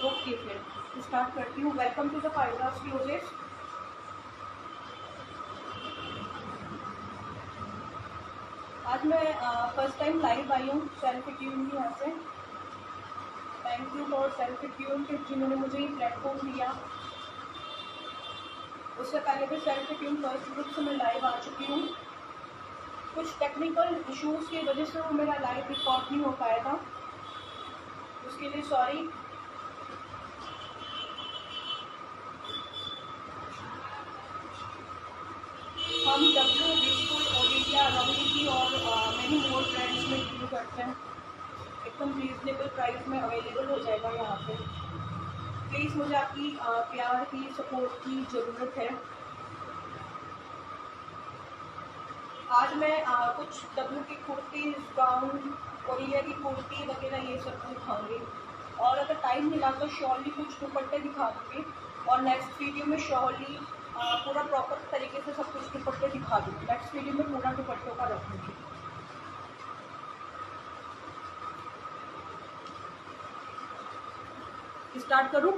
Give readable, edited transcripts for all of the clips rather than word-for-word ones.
Okay फिर start करती हूँ। Welcome to the Fibras closet. आज मैं फर्स्ट टाइम लाइव आई हूँ सेल्फ ट्यून की यहाँ से। Thank you for self tune कि जिन्होंने मुझे ये प्लेटफॉर्म दिया। उससे पहले भी सेल्फ ट्यून फर्स्ट ग्रुप से मैं लाइव आ चुकी हूँ। कुछ टेक्निकल इश्यूज़ की वजह से वो मेरा लाइव रिकॉर्ड नहीं हो पाया था, उसके लिए सॉरी। हम डब्ल्यू बिल्कुल ओडिया रवि और मैनी मोर ब्रांड्स में डील करते हैं। एकदम रीजनेबल प्राइस में अवेलेबल हो जाएगा यहाँ पे। प्लीज़ मुझे आपकी प्यार की सपोर्ट की ज़रूरत है। आज मैं कुछ डब्ल्यू की कुर्ती, गाउन, ओडिया की कुर्ती वगैरह ये सब दिखाऊंगी, और अगर टाइम मिला तो शॉर्टली कुछ दुपट्टे दिखा दूँगी, और नेक्स्ट वीडियो में शॉर्टली पूरा प्रॉपर तरीके से सब कुछ दुपट्टे दिखा दूँगी। नेक्स्ट वीडियो में पूरा दुपट्टों का रखूँगी। स्टार्ट करूँ?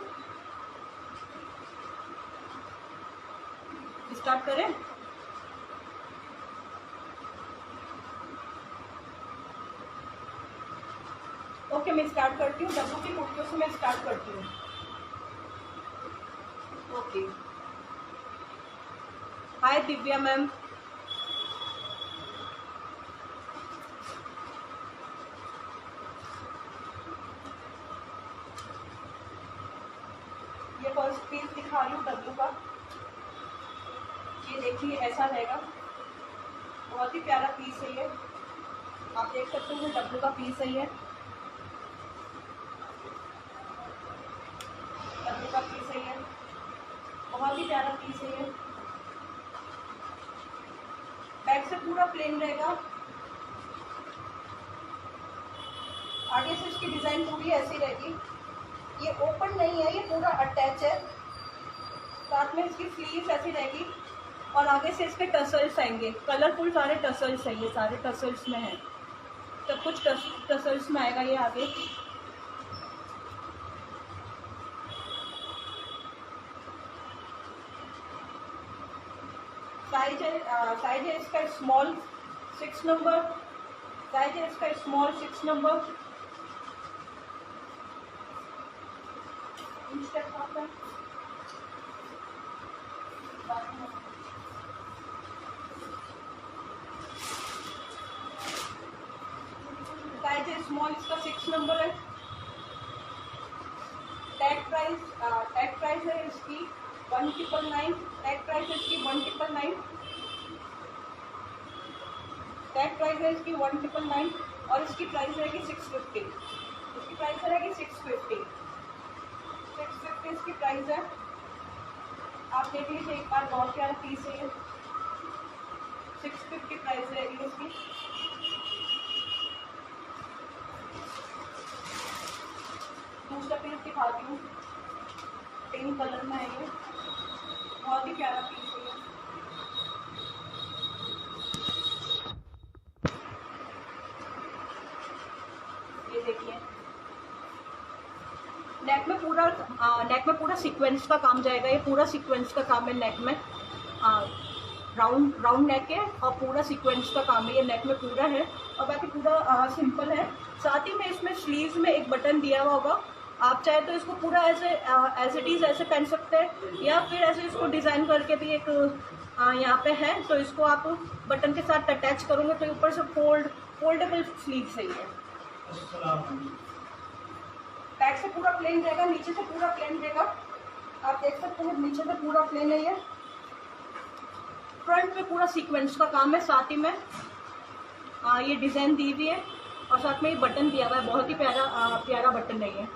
स्टार्ट करें? ओके, मैं स्टार्ट करती हूँ। डब्ल्यू की कुर्तियों से मैं स्टार्ट करती हूँ। ओके, हाय दिव्या मैम। ये फर्स्ट पीस दिखा रही हूँ डब्ल्यू का। ये देखिए ऐसा रहेगा, बहुत ही प्यारा पीस है ये। आप देख सकते हो, डब्ल्यू का पीस है ये। डब्ल्यू का पीस है ये, बहुत ही प्यारा पीस है ये। बैक से पूरा प्लेन रहेगा। आगे से इसकी डिजाइन पूरी ऐसी रहेगी। ये ओपन नहीं है, ये पूरा अटैच है। साथ में इसकी स्लीव्स ऐसी रहेगी, और आगे से इसके टसल्स आएंगे। कलरफुल सारे टसल्स हैं, ये सारे टसल्स में हैं। सब कुछ टसल्स में आएगा ये आगे। साइज है इसका स्मॉल 6 नंबर। साइज है इसका स्मॉल 6 नंबर। साइज है स्मॉल, इसका 6 नंबर है। टैग प्राइस है इसकी 1999। टैग प्राइस है इसकी 1999। टैग प्राइस है इसकी 1999, और इसकी प्राइस रहेगी 650। इसकी प्राइस रहेगी 650। 650 इसकी प्राइस है। आप देख लीजिए एक बार, बहुत प्यारा पीस है ये। 650 प्राइस रहेगी इसकी। दूसरा पीस दिखाती हूँ, पिंक कलर में है ये। बहुत ही प्यारा पीस है ये। ये देखिए, नेक में पूरा सीक्वेंस का काम जाएगा। ये पूरा सीक्वेंस का काम है नेक में। राउंड नेक है, और पूरा सीक्वेंस का काम है। ये नेक में पूरा है, और बाकी पूरा सिंपल है। साथ ही में इसमें स्लीव्स में एक बटन दिया हुआ होगा। आप चाहे तो इसको पूरा ऐसे एज इट इज़ ऐसे पहन सकते हैं, या फिर ऐसे इसको डिज़ाइन करके भी एक यहाँ पे है, तो इसको आप बटन के साथ अटैच करोगे तो ऊपर से फोल्डेबल स्लीव्स है ये। बैक से पूरा प्लेन रहेगा, नीचे से पूरा प्लेन रहेगा। आप देख सकते हैं, नीचे से पूरा प्लेन है ये। फ्रंट में पूरा सीक्वेंस का काम है। साथ ही में ये डिजाइन दी हुई है, और साथ में ये बटन दिया हुआ है। बहुत ही प्यारा बटन है ये।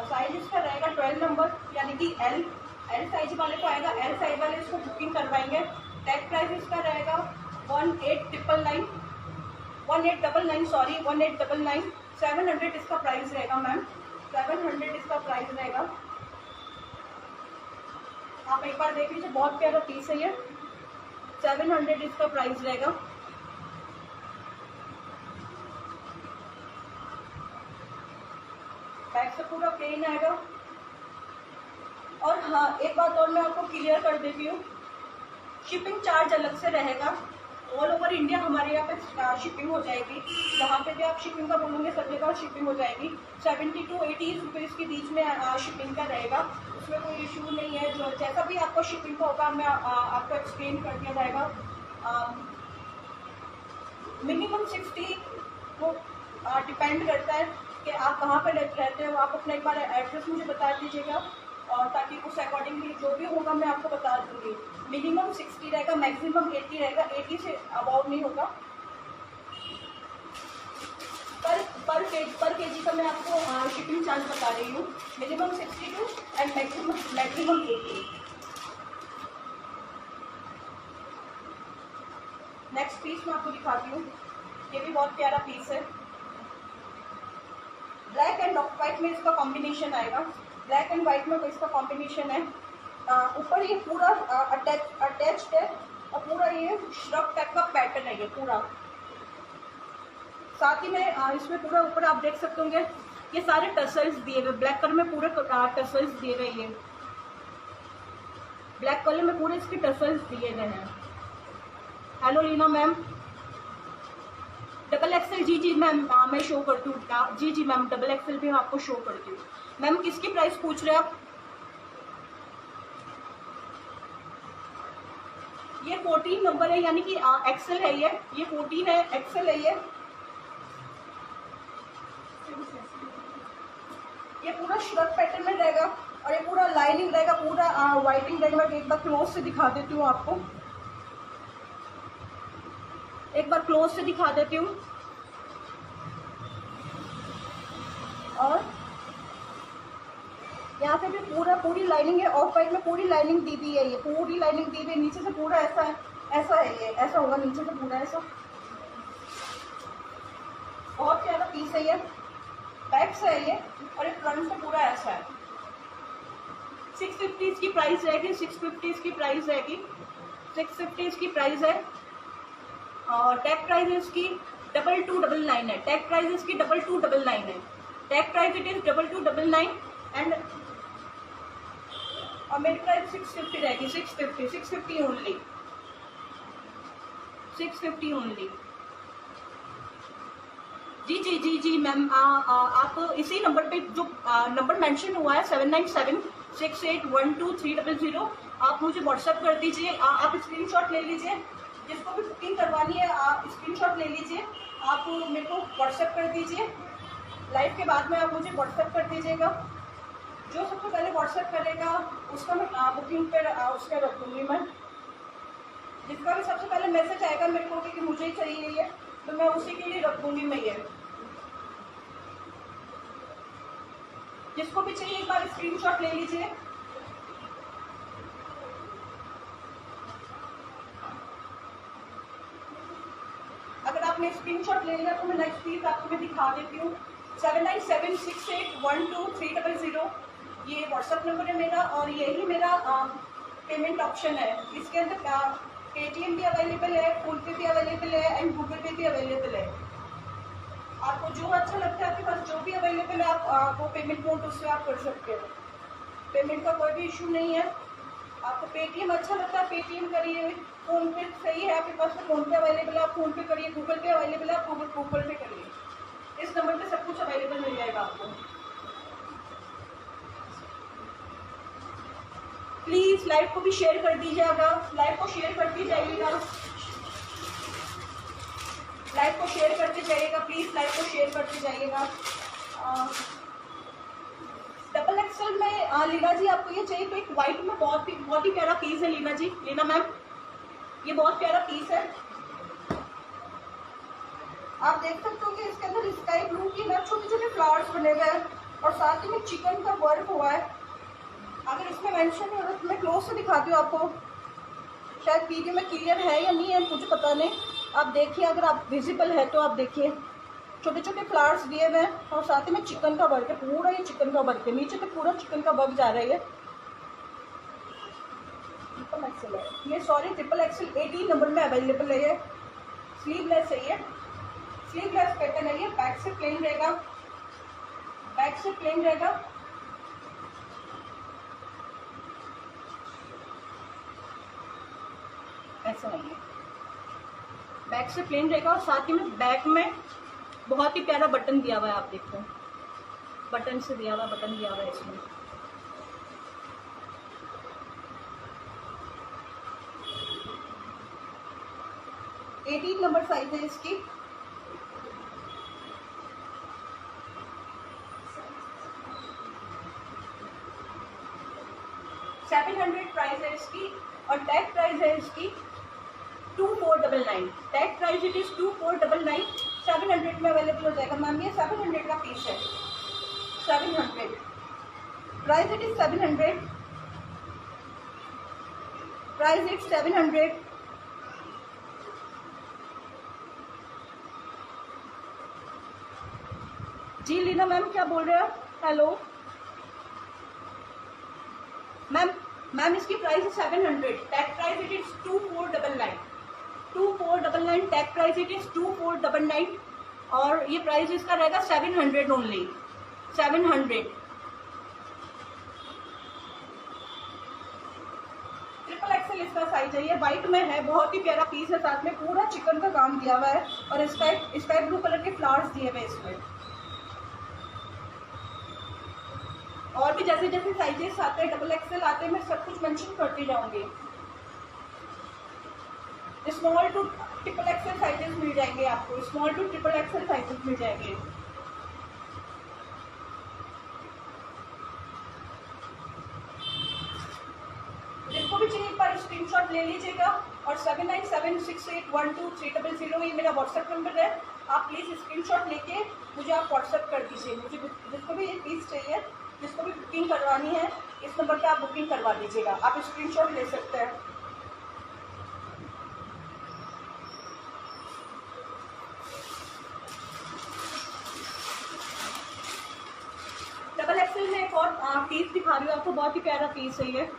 साइज इसका रहेगा 12 नंबर, यानी कि एल साइज वाले को आएगा। एल साइज वाले इसको बुकिंग करवाएंगे। टैग प्राइस इसका रहेगा 1899 सॉरी 1899। 700 इसका प्राइस रहेगा मैम। 700 इसका प्राइस रहेगा। आप एक बार देख लीजिए, बहुत प्यारा पीस है ये। 700 इसका प्राइस रहेगा। बैक से पूरा प्लेन आएगा। और हाँ, एक बात और मैं आपको क्लियर कर देती हूँ, शिपिंग चार्ज अलग से रहेगा। ऑल ओवर इंडिया हमारे यहाँ पे शिपिंग हो जाएगी। जहाँ पे भी आप शिपिंग का बोलोगे सब जगह शिपिंग हो जाएगी। 70 to 80 रुपीज़ के बीच में शिपिंग का रहेगा, उसमें कोई इशू नहीं है। जो जैसा भी आपको शिपिंग का होगा मैं आपको एक्सप्लेन कर दिया जाएगा। मिनिमम 60 वो डिपेंड करता है कि आप कहाँ पर रहते हो। आप अपना एक बार एड्रेस मुझे बता दीजिएगा, और ताकि उस अकॉर्डिंगली जो भी होगा मैं आपको बता दूँगी। मिनिमम 60 रहेगा, मैक्सिमम 80 रहेगा, 80 से अबाउट नहीं होगा। पर केजी का मैं आपको शिपिंग चार्ज बता रही हूँ। Minimum 62 and maximum 80। Next piece मैं आपको दिखाती हूँ, ये भी बहुत प्यारा पीस है। ब्लैक एंड ऑफ वाइट में इसका कॉम्बिनेशन आएगा। ब्लैक एंड वाइट में इसका कॉम्बिनेशन है। ऊपर ये पूरा अटैच्ड है और पूरा ये श्रग टाइप का पैटर्न है ये पूरा। साथ ही में इसमें पूरा ऊपर आप देख सकते होंगे ये सारे टसल्स दिए हुए, ब्लैक कलर में पूरे टसल्स दिए गए हैं। ब्लैक कलर में पूरे इसके टसल्स दिए गए हैं। Hello Leena ma'am, double XL जी मैम मैं शो करती हूँ। जी मैम, डबल एक्सएल भी आपको शो करती हूँ। मैम किसकी प्राइस पूछ रहे हैं आप? ये 14 नंबर है, यानी कि एक्सेल है ये 14 है, एक्सेल है ये पूरा श्रग पैटर्न में रहेगा और ये पूरा लाइनिंग रहेगा, पूरा वाइटिंग रहेगा। मैं एक बार क्लोज से दिखा देती हूँ आपको, एक बार क्लोज से दिखा देती हूँ। और यहाँ से भी पूरी लाइनिंग है, ऑफ वाइट में पूरी लाइनिंग दी हुई है। ये पूरी लाइनिंग दी हुई है, नीचे से पूरा ऐसा है, ऐसा है ये, ऐसा होगा नीचे से पूरा ऐसा। बहुत प्यारा पीस है ये, बैक से है ये, और एक फ्रंट से पूरा ऐसा है। 650 इसकी प्राइस रहेगी, 650 इसकी प्राइस रहेगी, 650 इसकी प्राइस है। और टैग प्राइस इसकी 2299 है। टैग प्राइस इसकी 2299 है। Tag price it is 2299 and और मेरी प्राइस 650 रहेगी। 650 ओनली, 650 ओनली। जी मैम, आप इसी नंबर पे जो नंबर मेंशन हुआ है 7976812300 आप मुझे व्हाट्सएप कर दीजिए। आप स्क्रीनशॉट ले लीजिए, जिसको भी बुकिंग करवानी है आप स्क्रीनशॉट ले लीजिए, आप मेरे को व्हाट्सएप कर दीजिए। लाइव के बाद में आप मुझे व्हाट्सएप कर दीजिएगा। जो सबसे पहले व्हाट्सएप करेगा उसका मैं बुकिंग पर उसका रख दूँगी मैं। जिसका भी सबसे पहले मैसेज आएगा मेरे को कि मुझे ही चाहिए ये, तो मैं उसी के लिए रख दूँगी मैं ये। जिसको भी चाहिए एक बार स्क्रीनशॉट ले लीजिए। अगर आपने स्क्रीनशॉट ले लिया तो मैं नेक्स्ट पीस आपको मैं दिखा देती हूँ। 7976812300 ये व्हाट्सएप नंबर है मेरा, और यही मेरा पेमेंट ऑप्शन है। इसके अंदर पेटीएम भी अवेलेबल है, फोन पे भी अवेलेबल है एंड गूगल पे भी अवेलेबल है। आपको जो अच्छा लगता है, आपके पास जो भी अवेलेबल है आप वो पेमेंट मोड उससे आप कर सकते हो। पेमेंट का कोई भी इशू नहीं है। आपको पेटीएम अच्छा लगता है पेटीएम करिए, फोन पे सही है आपके पास तो फोन पे अवेलेबल है, आप फोन पे करिए, गूगल पे अवेलेबल है आप गूगल पे करिए। इस नंबर पे सब कुछ अवेलेबल मिल जाएगा आपको। प्लीज लाइव को भी शेयर कर दीजिएगा, लाइव को शेयर करती जाइएगा, लाइव को शेयर करते जाइएगा, प्लीज लाइव को शेयर करते जाइएगा। डबल एक्सेल में लीना जी आपको ये चाहिए तो एक व्हाइट में बहुत ही प्यारा पीस है लीना जी, लीना मैम ये बहुत प्यारा पीस है। आप देख सकते हो कि इसके अंदर स्काई ब्लू की ना छोटे छोटे फ्लावर्स बने हुए हैं और साथ ही में चिकन का वर्क हुआ है। अगर इसमें मेंशन नहीं हो रहा तो मैं क्लोज से दिखाती हूँ आपको, शायद वीडियो में क्लियर है या नहीं है मुझे पता नहीं। आप देखिए, अगर आप विजिबल है तो आप देखिए, छोटे छोटे फ्लावर्स दिए हुए हैं और साथ ही में चिकन का वर्क है, पूरा ये चिकन का वर्क है, नीचे तक पूरा चिकन का वर्क जा रहा है। ट्रिपल एक्सेल है ये, सॉरी ट्रिपल एक्सेल 18 नंबर में अवेलेबल है ये। स्लीवलेस है ये, स्लीवलेस पैटर्न है ये, बैक से प्लेन रहेगा, बैक से प्लेन रहेगा, ऐसा नहीं है, बैक से प्लेन रहेगा और साथ ही में बैक में बहुत ही प्यारा बटन दिया हुआ है। आप देखो बटन से दिया हुआ, बटन दिया हुआ है इसमें। एटीन नंबर साइज है इसकी। $700 प्राइस है इसकी और टैग प्राइस है इसकी 2499। Tag price it is 2499। 700 में अवेलेबल हो जाएगा मैम। ये 700 का पीस है। 700 price it is 700। Price it 700। जी लीना मैम क्या बोल रहे हैं आप? Hello ma'am. मैम इसकी प्राइस है 700। Tag price it is 2499। 2499 tag price it is 2499 और ये प्राइस इसका रहेगा 700 ओनली। 700। ट्रिपल एक्सेल इसका साइज है। ये व्हाइट में है, बहुत ही प्यारा पीस है। साथ में पूरा चिकन का काम दिया हुआ है और स्काई ब्लू कलर के फ्लावर्स दिए हुए इसमें। और भी जैसे जैसे साइजेस आते हैं, डबल एक्सेल आते हैं, मैं सब कुछ मेंशन करती जाऊंगी। Small to triple XL sizes मिल जाएंगे आपको। Small to triple XL sizes मिल जाएंगे। जिसको भी चाहिए एक बार स्क्रीनशॉट ले लीजिएगा और 7976812300 ये मेरा व्हाट्सएप नंबर है। आप प्लीज स्क्रीनशॉट लेके मुझे आप व्हाट्सएप कर दीजिए। मुझे जिसको भी ये पीस चाहिए, जिसको भी बुकिंग करवानी है, इस नंबर पे आप बुकिंग करवा दीजिएगा। आप स्क्रीनशॉट ले सकते हैं। डबल एक्सेल में एक और पीस दिखा रही हूँ आपको। बहुत ही प्यारा पीस है ये।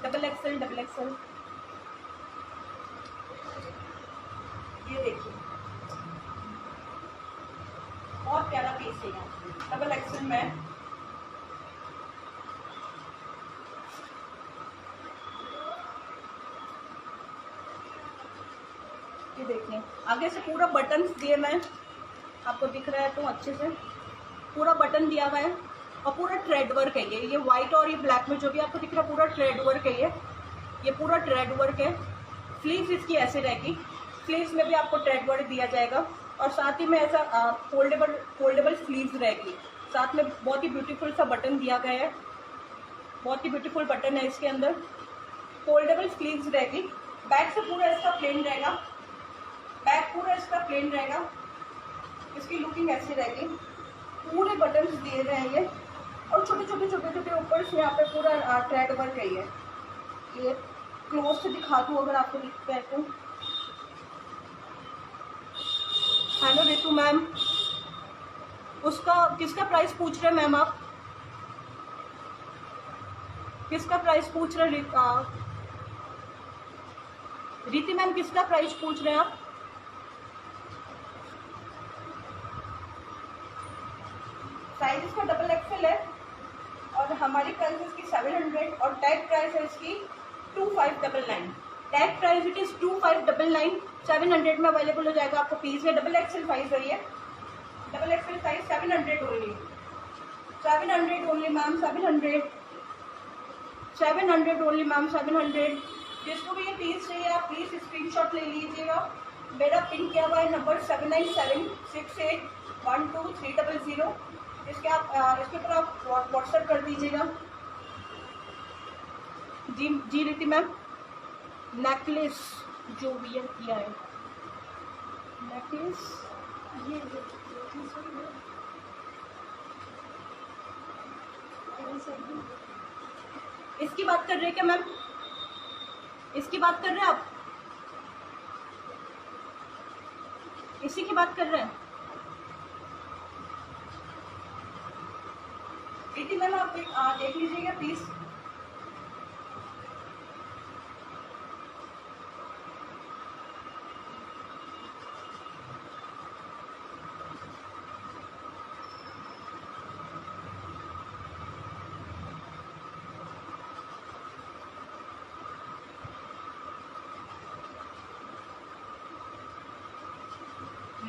डबल एक्सेल, डबल एक्सेल ये देखिए, बहुत प्यारा पीस है ये डबल एक्सेल में। ये देखिए आगे से पूरा बटन दिए मैं, आपको दिख रहा है तो अच्छे से पूरा बटन दिया हुआ है और पूरा थ्रेड वर्क है। ये व्हाइट और ये ब्लैक में जो भी आपको दिख रहा है पूरा थ्रेड वर्क है। ये पूरा थ्रेड वर्क है। स्लीव्स इसकी ऐसे रहेगी। स्लीव्स में भी आपको थ्रेड वर्क दिया जाएगा और साथ ही में ऐसा फोल्डेबल स्लीव्स रहेगी। साथ में बहुत ही ब्यूटीफुल सा बटन दिया गया है। बहुत ही ब्यूटीफुल बटन है इसके अंदर। फोल्डेबल स्लीव्स रहेगी। बैक से पूरा इसका प्लेन रहेगा। बैक पूरा इसका प्लेन रहेगा। इसकी लुकिंग ऐसी रहेगी। पूरे बटन दिए हुए हैं ये और छोटे छोटे ऊपर से यहाँ पे पूरा थ्रेड वर्क है। ये क्लोज से दिखा दूँ अगर आपको दिखता है तो। हेलो रितु मैम, उसका किसका प्राइस पूछ रहे हैं मैम आप? किसका प्राइस पूछ रहे हैं रीति मैम? किसका प्राइस पूछ रहे हैं आप? साइज इसका डबल एक्सेल है और हमारी प्राइस है इसकी 700 और टैग प्राइस है इसकी 2599। Tag price it is 2599। 700 में अवेलेबल हो जाएगा आपको पीस। है डबल एक्सेल साइज है ये। Double XL size 700 only. 700 only ma'am. 700 only ma'am. 700। जिसको भी ये पीस चाहिए आप प्लीज स्क्रीनशॉट ले लीजिएगा। मेरा पिन किया हुआ है नंबर 7976812300। इसके ऊपर आप व्हाट्सएप कर दीजिएगा। जी रीति मैम, नेकलेस जो वियर किया है, नेकलेस ये इसकी बात कर रहे हैं क्या मैम? इसकी बात कर रहे हैं आप? इसी की बात कर रहे हैं? रीति मैम आप देख लीजिएगा प्लीज।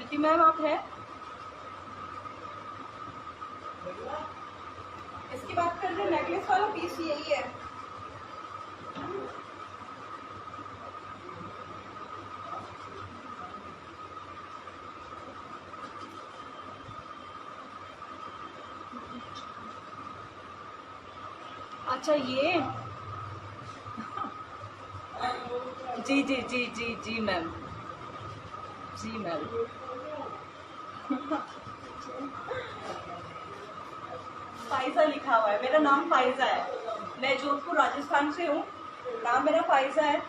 रिद्धि मैम आप हैं? इसकी बात कर रहे हैं, नेकलेस वाला पीस यही है। अच्छा ये जी जी जी जी जी मैम, जी मैम। फाइजा लिखा हुआ है, मेरा नाम फाइजा है। मैं जोधपुर राजस्थान से हूँ, नाम मेरा फाइजा है।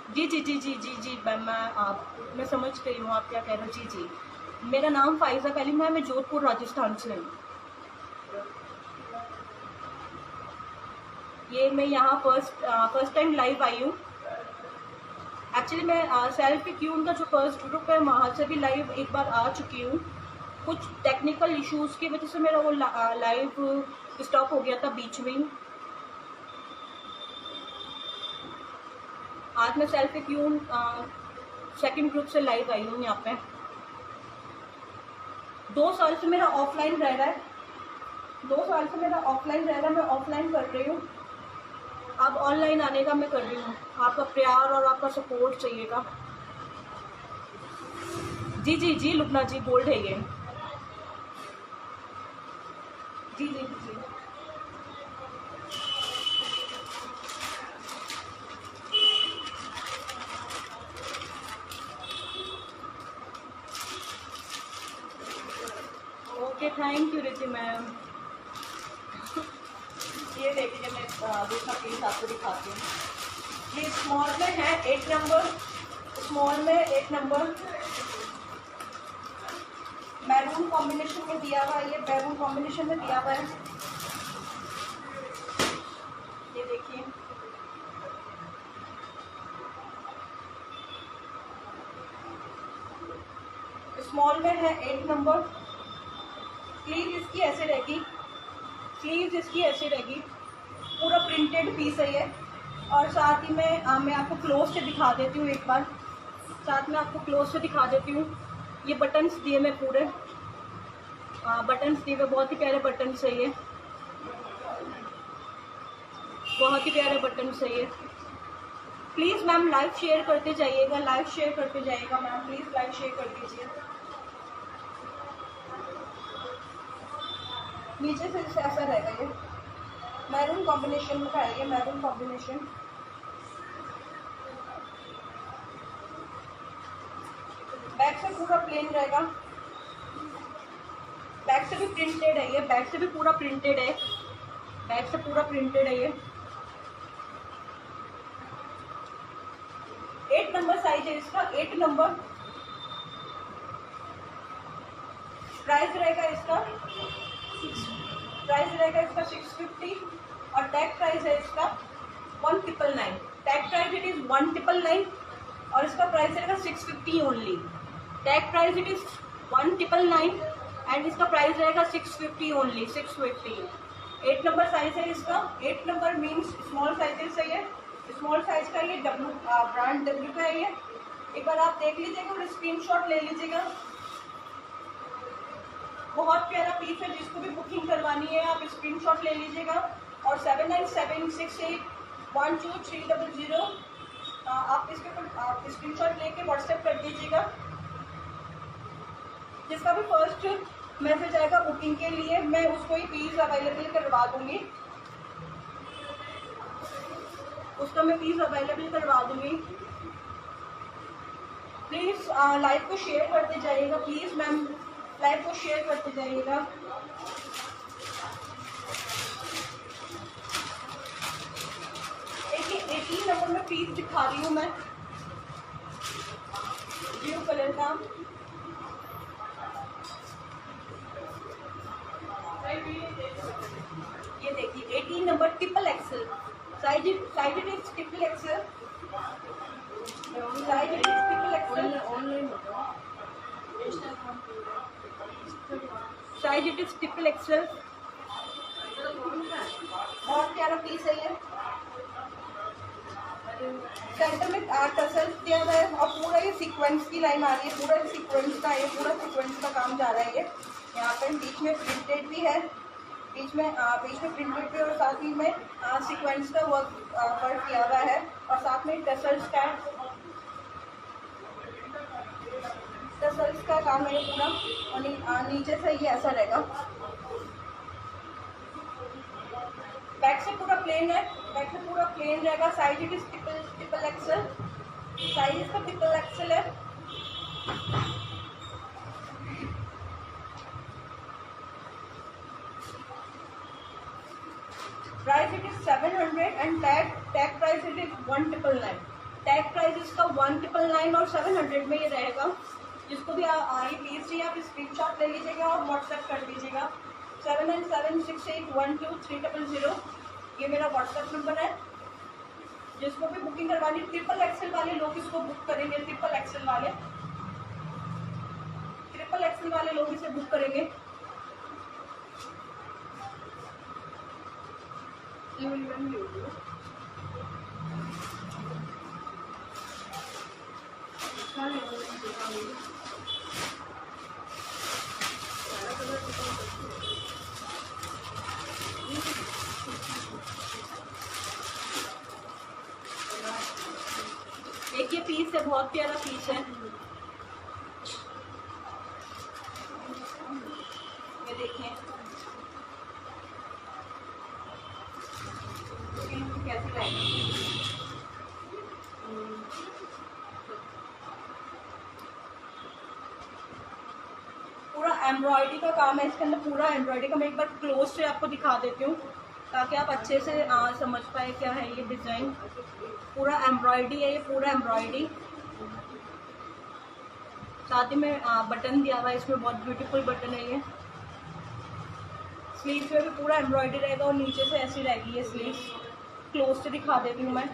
जी जी जी जी जी जी मैम, मैं समझ गई हूँ आप क्या कह रहे हो। जी जी, मेरा नाम फाइजा कलीम है, मैं जोधपुर राजस्थान से हूँ। ये मैं यहाँ फर्स्ट टाइम लाइव आई हूँ। एक्चुअली मैं सेल्फ क्यून का जो फर्स्ट ग्रुप है वहाँ से भी लाइव एक बार आ चुकी हूँ। कुछ टेक्निकल इश्यूज की वजह से मेरा वो लाइव स्टॉप हो गया था बीच में ही। आज मैं सेल्फ क्यून सेकंड ग्रुप से लाइव आई हूँ यहाँ पे। 2 साल से मेरा ऑफलाइन रह रहा है, 2 साल से मेरा ऑफलाइन रह रहा है, मैं ऑफलाइन कर रही हूँ। अब ऑनलाइन आने का मैं कर रही हूँ, आपका प्यार और आपका सपोर्ट चाहिएगा। जी जी जी लुबना जी, गोल्ड है ये। जी जी जी okay, thank you Riddhi ma'am. ये देखिए मैं दूसरा पीस आपको दिखाती हूँ। ये स्मॉल में है 8 नंबर, स्मॉल में 8 नंबर मैरून कॉम्बिनेशन में दिया हुआ है। ये मैरून कॉम्बिनेशन में दिया हुआ है, ये देखिए। स्मॉल में है 8 नंबर। स्लीव इसकी ऐसे रहेगी, स्लीव्स इसकी ऐसे रहेगी, पूरा प्रिंटेड पीस है ये। और साथ ही में मैं आपको क्लोज से दिखा देती हूँ एक बार, साथ में आपको क्लोज से दिखा देती हूँ। ये बटन्स दिए मैं पूरे, बटन्स दिए हुए, बहुत ही प्यारे बटन्स है ये, बहुत ही प्यारे बटन्स है ये। प्लीज़ मैम लाइव शेयर करते जाइएगा, लाइव शेयर करते जाइएगा मैम, प्लीज़ लाइव शेयर कर दीजिए। नीचे से ऐसा रहेगा ये, मैरून कॉम्बिनेशन में है ये, मैरून कॉम्बिनेशन। बैक से पूरा प्लेन रहेगा, बैक से भी प्रिंटेड है ये, बैक से भी पूरा प्रिंटेड है, बैक से पूरा प्रिंटेड है ये। 8 नंबर साइज है इसका, 8 नंबर। प्राइस रहेगा इसका 650 और टैग प्राइस है इसका 1999। टैग प्राइस इट इज 1999 और इसका प्राइस रहेगा 650 only. Tag price it is 1999 and इसका प्राइस रहेगा 650 ओनली, 650। 8 नंबर साइज है इसका, 8 नंबर मीन्स स्मॉल साइजेस है ये, स्मॉल साइज का ये ब्रांड डब्ल्यू का है ये। एक बार आप देख लीजिएगा और स्क्रीनशॉट ले लीजिएगा। बहुत प्यारा पीस है, जिसको भी बुकिंग करवानी है आप स्क्रीनशॉट ले लीजिएगा। और 7976812300 आप इसके आप स्क्रीनशॉट लेके व्हाट्सएप कर दीजिएगा। जिसका भी फर्स्ट मैसेज आएगा बुकिंग के लिए, मैं उसको ही पीस अवेलेबल करवा दूंगी, उसका मैं पीस अवेलेबल करवा दूंगी। प्लीज़ लाइव को शेयर करते जाइएगा, प्लीज़ मैम लाइव को शेयर करते जाइएगा। देखिए 18 नंबर में पीस दिखा रही हूँ मैं, ब्लू कलर का। ये देखिए 18 number triple XL size it is triple XL, size it is triple XL. Online size it is triple XL. बहुत प्यारा पीस है ये। सेंटर में टसल्स दिया हुआ है और पूरा ये सीक्वेंस की लाइन आ रही है, पूरा सीक्वेंस का, ये पूरा सीक्वेंस का काम जा रहा है ये। यहाँ पे बीच में प्रिंटेड भी है, बीच में प्रिंटेड भी, और साथ ही में सीक्वेंस का वर्क किया हुआ है, और साथ में टसल्स का काम है ये पूरा। और नीचे से ये ऐसा रहेगा। बैक से पूरा प्लेन है, बैक से पूरा प्लेन रहेगा। Size it is triple XL, size इसका ट्रिपल एक्सेल है। Price it is 700 and tag price it is 1999। Tag price इसका 1999 और 700 में ये रहेगा। जिसको भी ये पीस चाहिए आप स्क्रीनशॉट ले लीजिएगा और व्हाट्सएप कर दीजिएगा। 7976812300 ये मेरा व्हाट्सएप नंबर है। जिसको भी बुकिंग करवानी, ट्रिपल एक्सेल वाले लोग इसको बुक करेंगे, ट्रिपल एक्सेल वाले लोग इसे बुक करेंगे। एक ये पीस है, बहुत प्यारा पीस है। ये देखिए कैसे रहेगा। पूरा एम्ब्रॉयडरी का काम है इसके अंदर, पूरा एम्ब्रॉयडरी का। मैं एक बार क्लोज से आपको दिखा देती हूँ ताकि आप अच्छे से समझ पाए क्या है ये डिजाइन। पूरा एम्ब्रॉयडरी है ये, पूरा एम्ब्रॉयडरी। साथ ही में बटन दिया हुआ है इसमें, बहुत ब्यूटीफुल बटन है ये। स्लीव्स में भी पूरा एम्ब्रॉयडरी रहेगा और नीचे से ऐसी रहेगी ये स्लीव्स। क्लोज से दिखा देती हूँ मैं।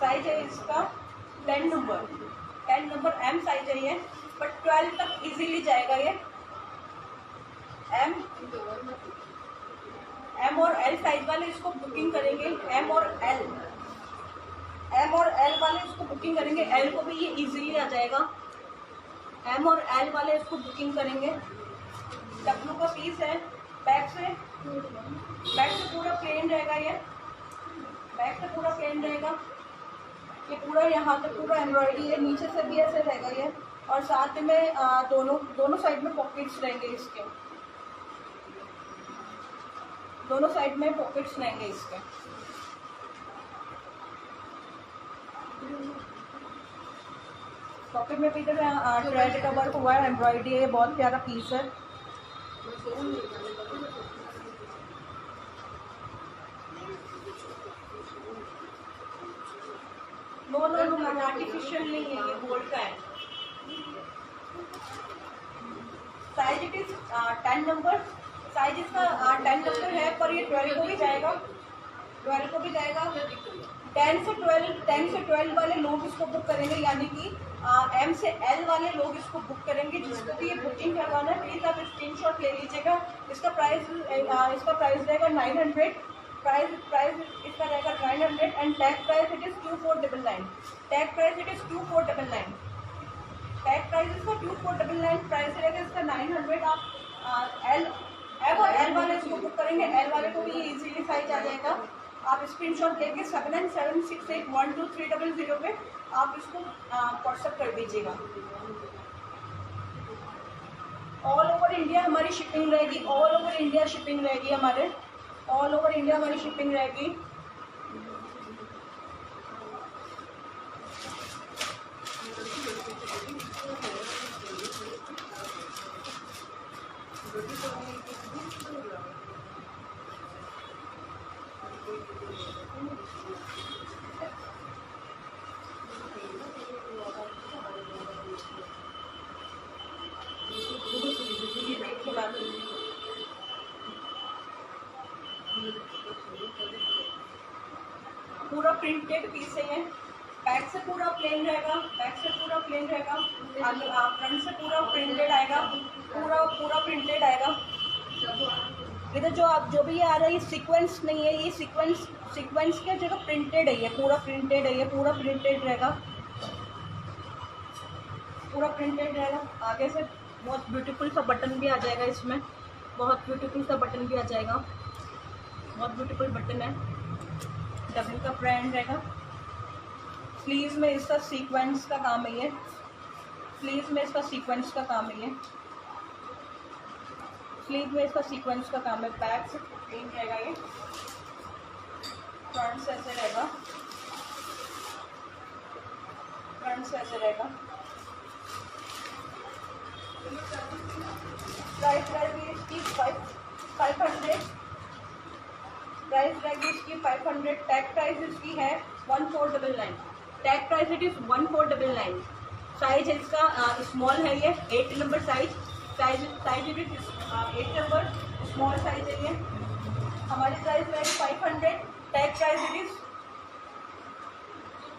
साइज है इसका 10 नंबर एम साइज है ये, बट 12 तक इजीली जाएगा ये। एम और एल साइज वाले इसको बुकिंग करेंगे। एम और एल वाले इसको बुकिंग करेंगे। एल को भी ये इजीली आ जाएगा। एम और एल वाले इसको बुकिंग करेंगे। डब्लू का पीस है। बैक से पूरा प्लेन रहेगा ये, बैक से पूरा प्लेन रहेगा ये। पूरा यहाँ से पूरा एम्ब्रॉयडरी है, नीचे से भी ऐसे रहेगा ये। और साथ में दोनों साइड में पॉकेट्स रहेंगे इसके, दोनों साइड में पॉकेट्स रहेंगे इसके। पॉकेट में भी इधर थ्रेड का वर्क हुआ है, एम्ब्रॉयडरी है। बहुत प्यारा पीस है। नो आर्टिफिशियल नहीं है, ये गोल्ड का है। Size it is 10 number. Size इसका 10 नंबर है, पर ये 12 को भी जाएगा। 10 से 12 वाले लोग इसको बुक करेंगे, यानी कि एम से एल वाले लोग इसको बुक करेंगे। जिसको भी ये बुकिंग करवाना है प्लीज आप स्क्रीनशॉट ले लीजिएगा। इसका प्राइस रहेगा 900। प्राइस इसका रहेगा 900 and tag price it is 2499। Tag price it is 2499। Tag price इसका 2499 प्राइस रहेगा इसका 900। आप एम और एल वाले इसको बुक करेंगे। एल वाले को भी ये इजीली साइज आ जाएगा। आप स्क्रीनशॉट लेके 7976812300 पे आप इसको व्हाट्सएप कर दीजिएगा। ऑल ओवर इंडिया हमारी शिपिंग रहेगी। ऑल ओवर इंडिया शिपिंग रहेगी हमारे। ऑल ओवर इंडिया हमारी शिपिंग रहेगी। पूरा प्रिंटेड पीस है ये, बैक से पूरा प्लेन रहेगा, बैक से पूरा प्लेन रहेगा, फ्रंट से पूरा प्रिंटेड आएगा, पूरा पूरा प्रिंटेड आएगा। इधर जो आप जो भी आ रहा है ये सीक्वेंस नहीं है, ये सीक्वेंस के जगह प्रिंटेड है, ये पूरा प्रिंटेड है, ये पूरा प्रिंटेड रहेगा, पूरा प्रिंटेड रहेगा। आगे से बहुत ब्यूटीफुल सा बटन भी आ जाएगा इसमें, बहुत ब्यूटीफुल सा बटन भी आ जाएगा, बहुत ब्यूटीफुल बटन है, डबल का ब्रांड रहेगा। स्लीव्स में इसका सीक्वेंस का काम है, ये स्लीव्स में इसका सीक्वेंस का काम है, ये स्लीव में इसका सीक्वेंस का काम है। बैक से प्लेन रहेगा, ये फ्रंट से ऐसे रहेगा, फ्रंट से ऐसे रहेगा। प्राइस रहेगी इसकी 500, प्राइस रहेगी इसकी 500। टैग प्राइस इसकी है 1499, tag price it is 1499। Size है इसका स्मॉल है, ये 8 number size it is 8 number small size है ये। हमारी प्राइस रहेगी 500, टैग प्राइस इट इज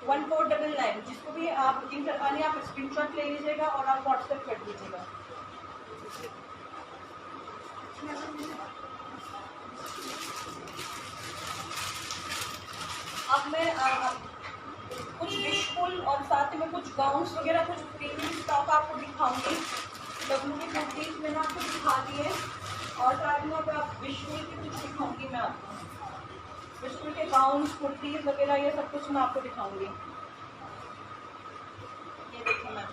1499। जिसको भी आप बुकिंग करवानी है आप स्क्रीनशॉट ले लीजिएगा और आप व्हाट्सएप कर दीजिएगा। अब मैं कुछ विशफुल और साथ में कुछ गाउन्स वगैरह कुछ प्रीमियम स्टॉक आपको दिखाऊंगी। डब्लू की कुर्तीज मैंने आपको दिखा दी है और साथ में आप विशफुल की कुछ दिखाऊंगी मैं आपको। विशफुल के गाउन्स कुर्तीज वगैरह ये सब कुछ मैं आपको दिखाऊंगी। ये देखिए ma'am,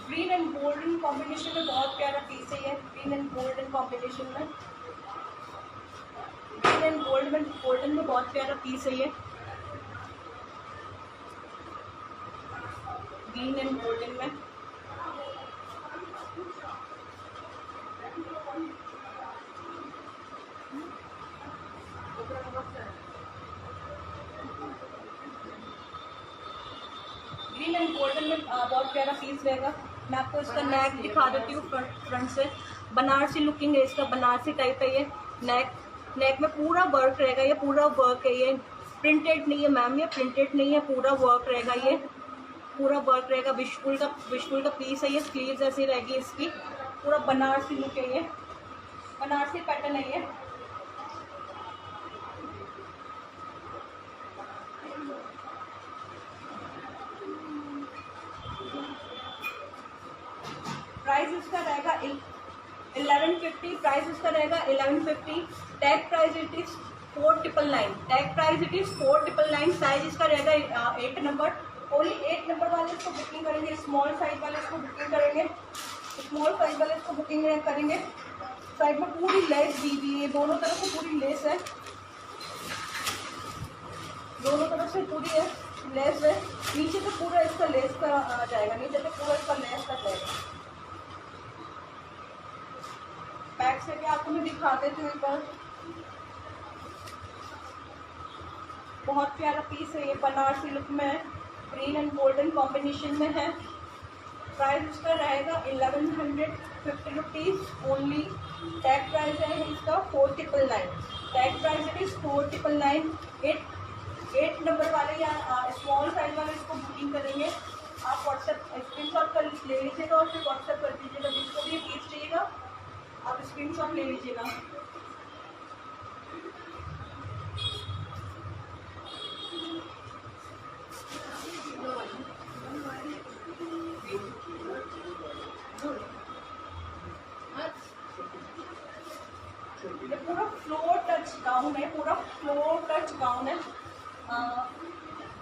green and golden combination में बहुत प्यारा पीस है ये। ग्रीन एंड गोल्डन कॉम्बिनेशन में, ग्रीन एंड गोल्डन में बहुत प्यारा पीस है ये। ग्रीन एंड गोल्डन में ग्रीन एंड गोल्डन में बहुत प्यारा पीस रहेगा। मैं आपको इसका नेक दिखा देती हूँ फ्रंट से। बनारसी लुकिंग है इसका, बनारसी टाइप है ये। नेक में पूरा वर्क रहेगा, ये पूरा वर्क है, ये प्रिंटेड नहीं है मैम, ये प्रिंटेड नहीं है, पूरा वर्क रहेगा, ये पूरा वर्क रहेगा। विशफुल का पीस है ये। स्लीव्स ऐसी रहेगी इसकी, पूरा बनारसी लुक है ये, बनारसी पैटर्न है ये। प्राइस इसका रहेगा 1150, प्राइस इसका रहेगा 1150। Tag price it is 4999, tag price it is 4999। Size इसका रहेगा 8 नंबर। ओनली 8 नंबर वाले इसको बुकिंग करेंगे, स्मॉल साइज वाले इसको बुकिंग करेंगे, स्मॉल साइज वाले इसको बुकिंग करेंगे। साइड में पूरी लेस दी हुई है, दोनों तरफ से पूरी लेस है, दोनों तरफ से पूरी है लेस है। नीचे से पूरा इसका लेस का आ जाएगा, नीचे से पूरा इसका लेस का जाएगा। बैक से भी आपको मैं दिखा देती हूँ एक बार। बहुत प्यारा पीस है ये, बनारसी लुक में है, ग्रीन एंड गोल्डन कॉम्बिनेशन में है। प्राइस इसका रहेगा 1150 रुपीज़ ओनली। टैग प्राइस है इसका 4999, tag price it is 4999। 8 number वाले या स्मॉल साइज वाले इसको बुकिंग करेंगे। आप व्हाट्सएप स्क्रीनशॉट कर ले लीजिएगा और फिर व्हाट्सएप कर दीजिएगा। जिसको भी पीस चाहिएगा आप स्क्रीनशॉट ले लीजिएगा। ये पूरा फ्लोर टच गाउन है, पूरा फ्लोर टच गाउन है।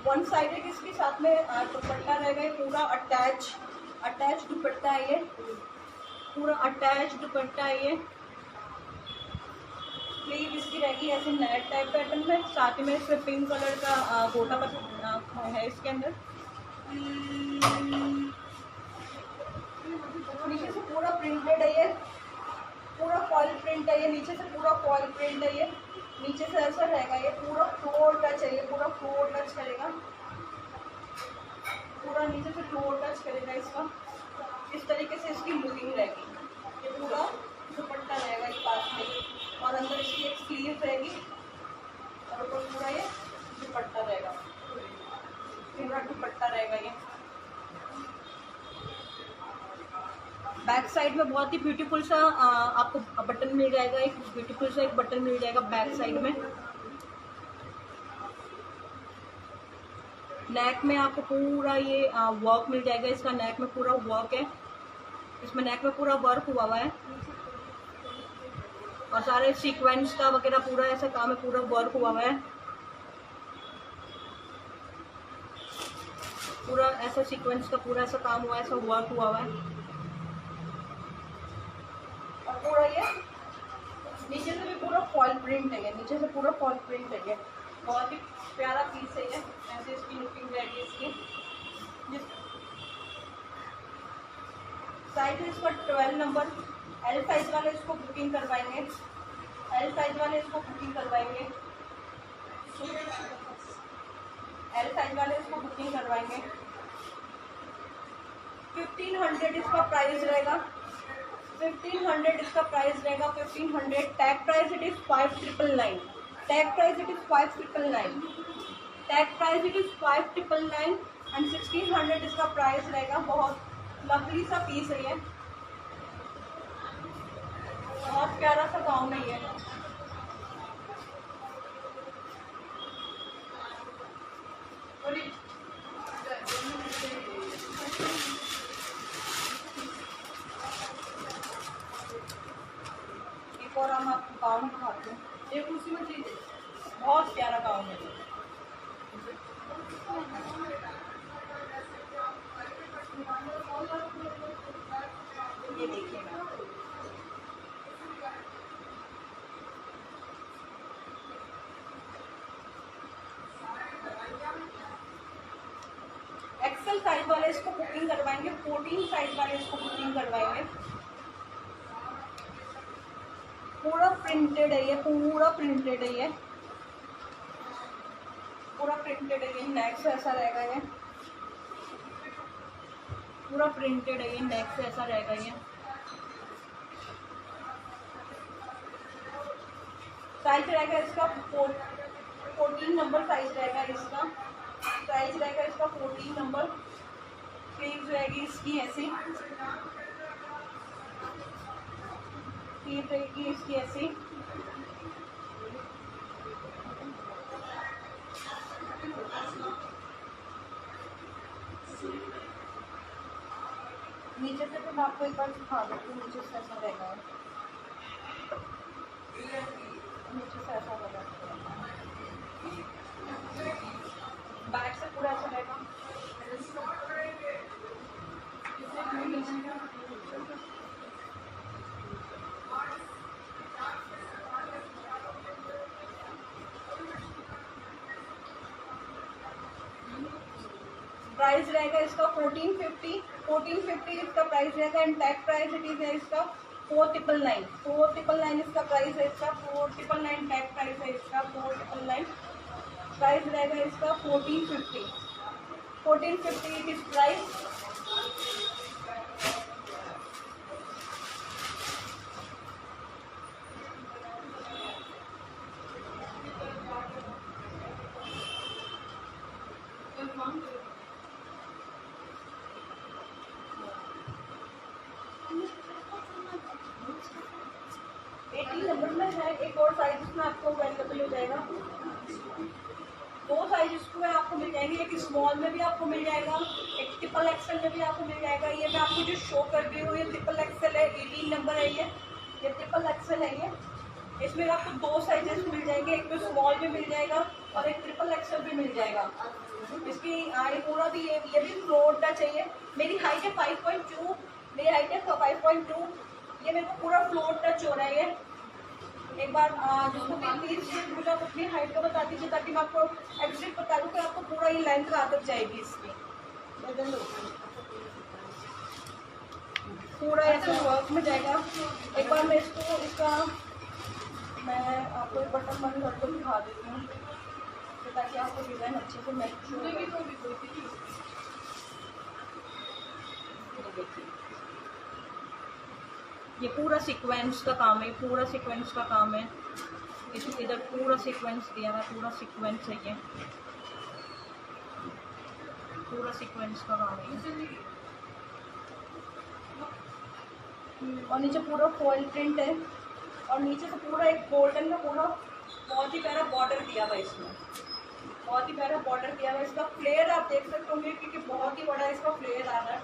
वन साइडेड इसके साथ में दुपट्टा रहेगा, ये पूरा अटैच दुपट्टा है, ये पूरा अटैच दुपट्टा है ये। स्लीव इसकी रहेगी ऐसे नेट टाइप पैटर्न में, साथ ही में इसमें पिंक कलर का गोटा है इसके अंदर। नीचे से पूरा प्रिंटेड है ये, पूरा फॉइल प्रिंट है ये, नीचे से पूरा फॉइल प्रिंट है ये। नीचे से ऐसा रहेगा, ये पूरा फ्लोर टच है, ये पूरा फ्लोर टच करेगा, पूरा नीचे से फ्लोर टच करेगा इसका। इस तरीके से इसकी लुकिंग रहेगी। ये पूरा दुपट्टा रहेगा इस पास में। और अंदर इसकी एक स्लीव रहेगी और ऊपर पूरा ये दुपट्टा रहेगा, पूरा दुपट्टा रहेगा ये। बैक साइड में बहुत ही ब्यूटीफुल सा आपको बटन मिल जाएगा, एक ब्यूटीफुल सा एक बटन मिल जाएगा बैक साइड में। नेक में आपको पूरा ये वर्क मिल जाएगा, इसका नेक में पूरा वर्क है, इसमें नेक में पूरा वर्क हुआ हुआ है और सारे सीक्वेंस का वगैरह पूरा ऐसा काम है, पूरा वर्क हुआ हुआ है, पूरा ऐसा सीक्वेंस का पूरा ऐसा काम हुआ है, ऐसा वर्क हुआ हुआ है। और पूरा ये नीचे से भी पूरा फॉल प्रिंट है, नीचे से पूरा फॉल प्रिंट है, बहुत ही प्यारा पीस है ये। ऐसे इसकी लुकिंग रहेगी इसकी। साइज है इसका 12 नंबर। एल साइज वाले इसको बुकिंग करवाएंगे, एल साइज वाले इसको बुकिंग करवाएंगे, एल साइज वाले इसको बुकिंग करवाएंगे। 1500 इसका प्राइस रहेगा, 1500 इसका प्राइस रहेगा, 1500। Tag price it is 5999, tag price it is 5999, tag price it is 5999 and 1600 इसका प्राइस रहेगा। बहुत लवली सा पीस है ये, बहुत प्यारा सा गाउन है ये। एक और हम आपको गाउन दिखाते हैं, एक उसी में चीज, बहुत प्यारा गाउन है ये देखिए ना। एक्सेल साइज वाले इसको बुकिंग करवाएंगे, 14 साइज वाले इसको बुकिंग करवाएंगे। पूरा प्रिंटेड है ये, पूरा प्रिंटेड है ये, पूरा प्रिंटेड है ये। नेक से ऐसा रहेगा ये, पूरा प्रिंटेड है ये, नेक से ऐसा रहेगा ये। साइज रहेगा इसका 14 नंबर साइज रहेगा इसका, साइज रहेगा इसका 14 नंबर। स्लीव्स रहेगी इसकी ऐसी, स्लीव रहेगी इसकी ऐसी। नीचे से तो मैं आपको एक बार दिखा देती हूँ, नीचे से ऐसा रहेगा, नीचे से ऐसा रहेगा, बैक से पूरा ऐसा रहेगा। प्राइस रहेगा इसका 1450, 1450 इसका प्राइस रहेगा and tag price it is है इसका 4999, 4999 इसका प्राइस है इसका, 4999 टैग प्राइस है इसका, 4999 प्राइस रहेगा इसका 1450, 1450 इट इज प्राइस। नंबर में है, एक और साइज इसमें आपको अवेलेबल हो जाएगा। दो साइज इसमें आपको मिल जाएंगे, एक स्मॉल में भी आपको मिल जाएगा, एक ट्रिपल एक्सेल में भी आपको मिल जाएगा। ये मैं आपको जो शो कर रही हूँ ये ट्रिपल एक्सेल है, 18 नंबर है ये ट्रिपल एक्सेल है ये। इसमें आपको दो साइजेस मिल जाएंगे, एक में स्मॉल भी मिल जाएगा और एक ट्रिपल एक्सेल भी मिल जाएगा। इसकी पूरा भी ये भी फ्लोर का चाहिए। मेरी हाइट है 5.2, मेरी हाइट है 5.2, ये मेरे को पूरा फ्लोर टच हो रहा है ये। एक बार जिसको भी प्लीज मुझे आप अपनी हाइट का बता दीजिए ताकि मैं आपको एग्जैक्ट बता दूँ कि आपको पूरा ये लेंथ कहाँ तक जाएगी इसकी। पूरा ऐसे वर्क में जाएगा। एक बार मैं इसका मैं आपको एक बटन बंद करके दिखा देती हूँ ताकि आपको डिज़ाइन अच्छे से मैच हो। देखिए ये पूरा सीक्वेंस का काम है, पूरा सीक्वेंस का काम है। इधर पूरा सीक्वेंस दिया हुआ है, पूरा सीक्वेंस है ये, पूरा सीक्वेंस का काम है। और नीचे पूरा फॉइल प्रिंट है और नीचे से पूरा एक गोल्डन का पूरा बहुत ही प्यारा बॉर्डर दिया हुआ है इसमें, बहुत ही प्यारा बॉर्डर दिया हुआ है। इसका फ्लेयर आप देख सकते होंगे क्योंकि बहुत ही बड़ा इसका फ्लेयर आ रहा है।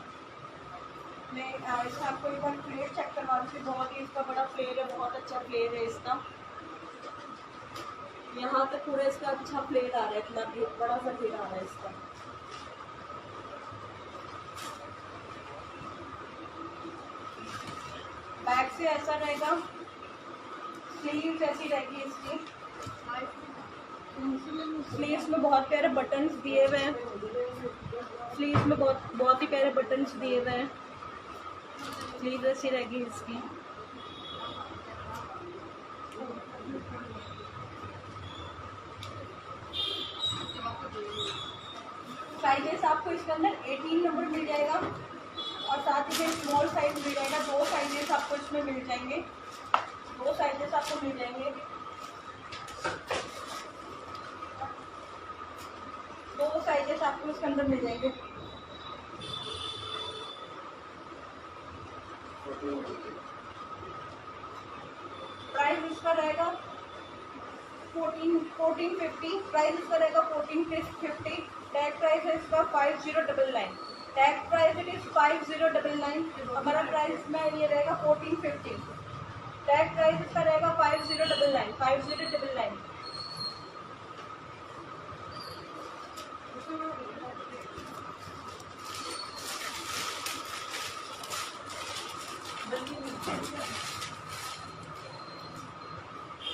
मैं इसका आपको एक बार फ्लेयर चेक करवा दूँ, बहुत ही इसका बड़ा फ्लेयर है, बहुत अच्छा फ्लेयर है इसका। यहाँ तक पूरा इसका अच्छा फ्लेयर आ रहा है, इतना बड़ा सा फ्लेयर आ रहा है इसका। बैक से ऐसा रहेगा, स्लीव्स ऐसी रहेगी इसकी। स्लीव्स में बहुत प्यारे बटन्स दिए हुए हैं, स्लीव्स में बहुत ही प्यारे बटन्स दिए हुए हैं। स्लीव ऐसी रहेगी इसकी। साइजेस आपको इसके अंदर 18 नंबर मिल जाएगा और साथ ही में स्मॉल साइज मिल जाएगा। 2 साइजेस आपको इसमें मिल जाएंगे, 2 साइजेस आपको मिल जाएंगे, 2 साइजेस आपको इसके अंदर मिल जाएंगे। प्राइस इसका रहेगा 1450, प्राइस इसका रहेगा 1450। टैग प्राइस है इसका 5099, टैग प्राइस इट इज 5099। हमारा प्राइस में ये रहेगा 1450, टैग प्राइस इसका रहेगा 5099, 5099।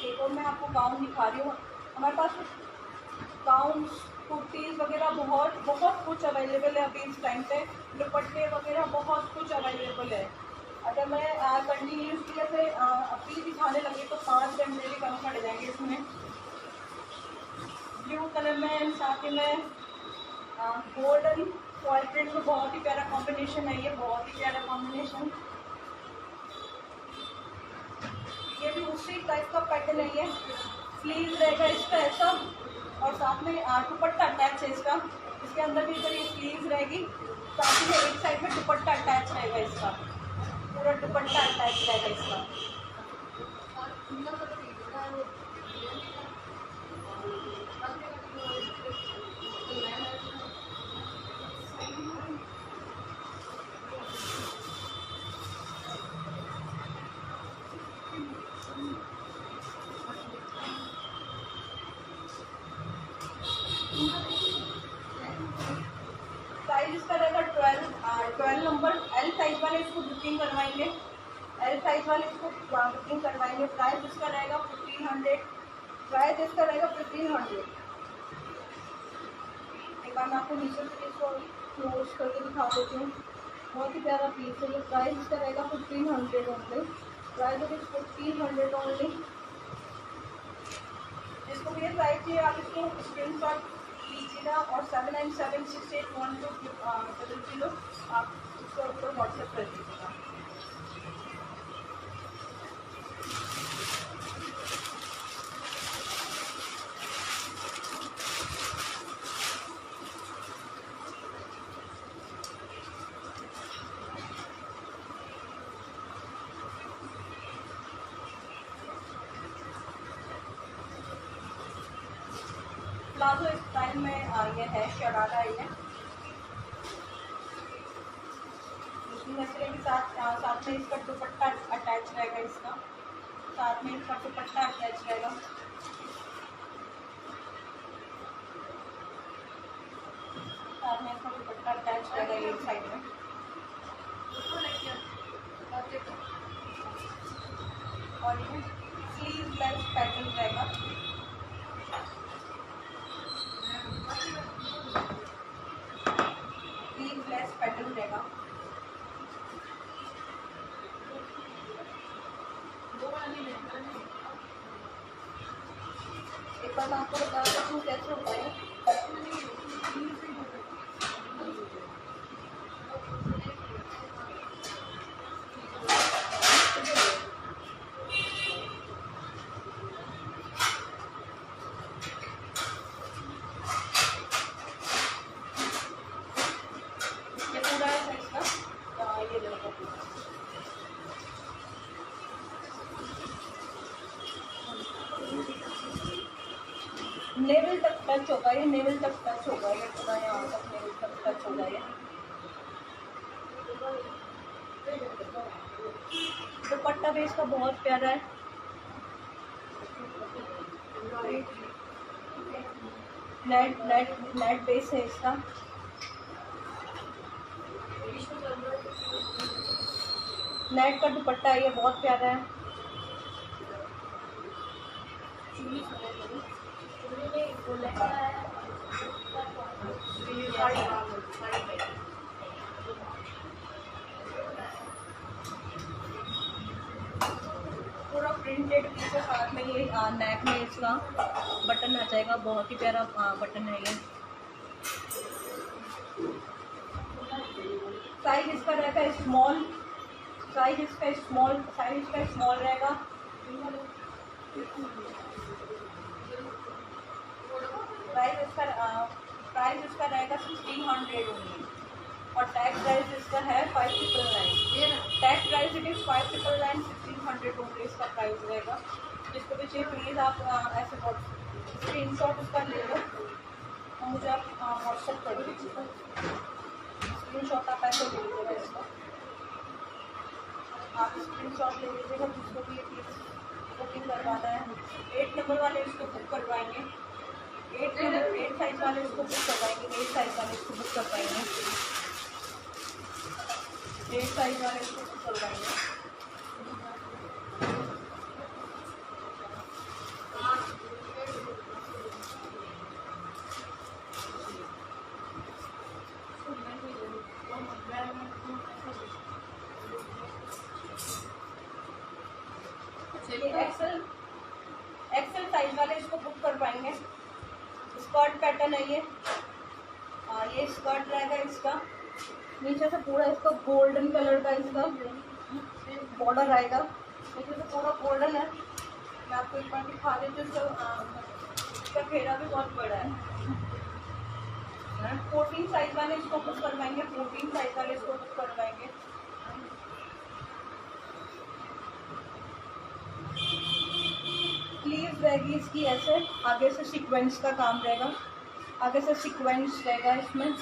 देखो मैं आपको गाउन दिखा रही हूँ, हमारे पास गाउन कुर्तीज़ वगैरह बहुत कुछ अवेलेबल है अभी इस टाइम पे। दुपट्टे वगैरह बहुत कुछ अवेलेबल है। अगर मैं कंटिन्यूसली जैसे अभी दिखाने लगी तो 5 घंटे भी कम पड़ जाएंगे इसमें। ब्लू कलर में साथ ही में गोल्डन फॉइल प्रिंट में बहुत ही प्यारा कॉम्बिनेशन है ये, बहुत ही प्यारा कॉम्बिनेशन। ये भी उसी टाइप का पैटर्न है ये। स्लीव रहेगा इसका ऐसा और साथ में दुपट्टा अटैच है इसका। इसके अंदर भी इधर ये स्लीव रहेगी, साथ में एक साइड में दुपट्टा अटैच रहेगा इसका, पूरा दुपट्टा अटैच रहेगा इसका। साइज इसका रहेगा 12 नंबर। एल साइज वाले इसको बुकिंग करवाएंगे, एल साइज वाले इसको बुकिंग करवाएंगे। प्राइस इसका रहेगा 1500, प्राइस इसका रहेगा 1500। एक बार मैं आपको नीचे से इसको क्लोज करके दिखा देती हूँ, बहुत ही प्यारा पीस है ये। प्राइस इसका रहेगा 1500 only, price it is 1500 only. जिसको भी ये प्राइस चाहिए आप इसको स्क्रीनशॉट लीजिएगा और 7976812000 आप इसको ऊपर व्हाट्सएप कर दीजिएगा। प्लाजो स्टाइल में ये है, शरारा ये के साथ में इसका दुपट्टा अटैच रहेगा, इसका साथ में इसका दुपट्टा अटैच रहेगा। साथ में इसका दुपट्टा अटैच रहेगा एक साइड में। और ये स्लीवलेस पैटर्न रहेगा। स्लीवलेस पैटर्न रहेगा। एक बार मैं आपको बता देती हूँ कैसे होता है। नेवल तक टच होगा ये, नेवल तक टच होगा ये, पूरा यहाँ तक नेवल तक टच होगा ये। दुपट्टा भी इसका बहुत प्यारा है, नेट नेट नेट बेस है इसका। नेट का दुपट्टा है ये, बहुत प्यारा है। पूरा प्रिंटेड पीस के साथ में ये नेक में इसका बटन आ जाएगा, बहुत ही प्यारा बटन है ये। साइज इसका रहेगा स्मॉल, साइज इसका स्मॉल, साइज इसका स्मॉल रहेगा। प्राइस इसका रहेगा 1600 ओनली, और टैग प्राइस इसका है 5999। Tag price it is 5999, 1600 only इसका प्राइस रहेगा। जिसको भी चाहिए प्लीज़ आप ऐसे स्क्रीन शॉट उसका ले लो और मुझे आप व्हाट्सएप कर दीजिएगा। स्क्रीन शॉट आप ऐसे ले लीजिएगा इसका, आप स्क्रीन शॉट ले लीजिएगा। जिसको भी ये प्लीज़ बुकिंग करवाना है, 8 नंबर वाले इसको बुक करवाएंगे, 8 साइज वाले इसको बुक करवाएंगे, 8 साइज वाले इसको बुक करवाएंगे, 8 साइज वाले इसको बुक करवाएंगे। एक्सेल साइज वाले इसको बुक कर पाएंगे। स्कर्ट पैटर्न है ये स्कर्ट रहेगा इसका, नीचे से पूरा इसका गोल्डन कलर का इसका बॉर्डर आएगा, नीचे से पूरा गोल्डन है। मैं आपको एक बार दिखा देती हूँ। इसका घेरा भी बहुत बड़ा है। 14 साइज वाले इसको बुक करवाएंगे, 14 साइज वाले इसको बुक करवाएंगे। स्लीव रहेगी इसकी ऐसे, आगे से सीक्वेंस का काम रहेगा, आगे से सीक्वेंस रहेगा इसमें,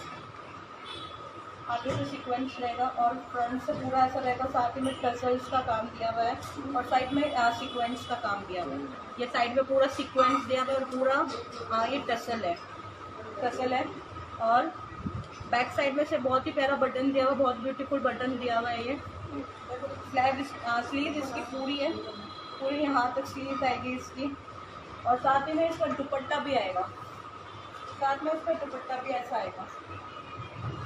आगे से सीक्वेंस रहेगा, और फ्रंट से पूरा ऐसा रहेगा। साथ ही में टसल्स का काम दिया हुआ है, और साइड में सीक्वेंस का काम दिया हुआ है। ये साइड में पूरा सीक्वेंस दिया हुआ है, और पूरा ये टसल है। और बैक साइड में से बहुत ही प्यारा बटन दिया हुआ, बहुत ब्यूटीफुल बटन दिया हुआ है ये। स्लीव इसकी पूरी है, पूरी यहाँ तक स्लीव आएगी इसकी, और साथ ही में इसका दुपट्टा भी आएगा, साथ में उसका दुपट्टा भी ऐसा आएगा।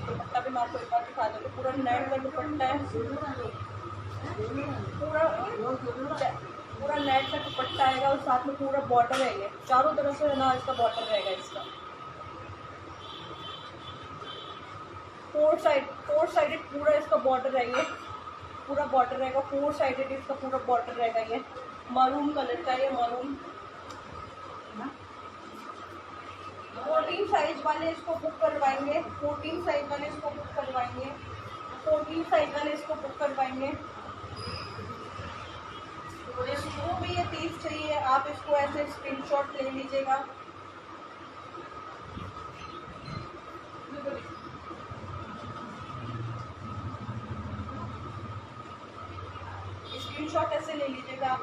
दुपट्टा भी मैं आपको एक बार दिखा दूँगी। पूरा नेट का दुपट्टा है, पूरा नेट का दुपट्टा आएगा, और साथ में पूरा बॉर्डर है ये, चारों तरफ से ना इसका बॉर्डर रहेगा इसका। फोर साइडेड पूरा इसका बॉर्डर है ये, पूरा बॉर्डर रहेगा, 4 साइडेड इसका पूरा बॉर्डर रहेगा ये। मरून कलर का ये, मरून। 14 साइज वाले इसको बुक करवाएंगे, 14 साइज वाले इसको बुक करवाएंगे, 14 साइज वाले इसको बुक करवाएंगे। जिसको भी ये पीस चाहिए आप इसको ऐसे स्क्रीनशॉट ले लीजिएगा। स्क्रीनशॉट ऐसे ले लीजिएगा आप,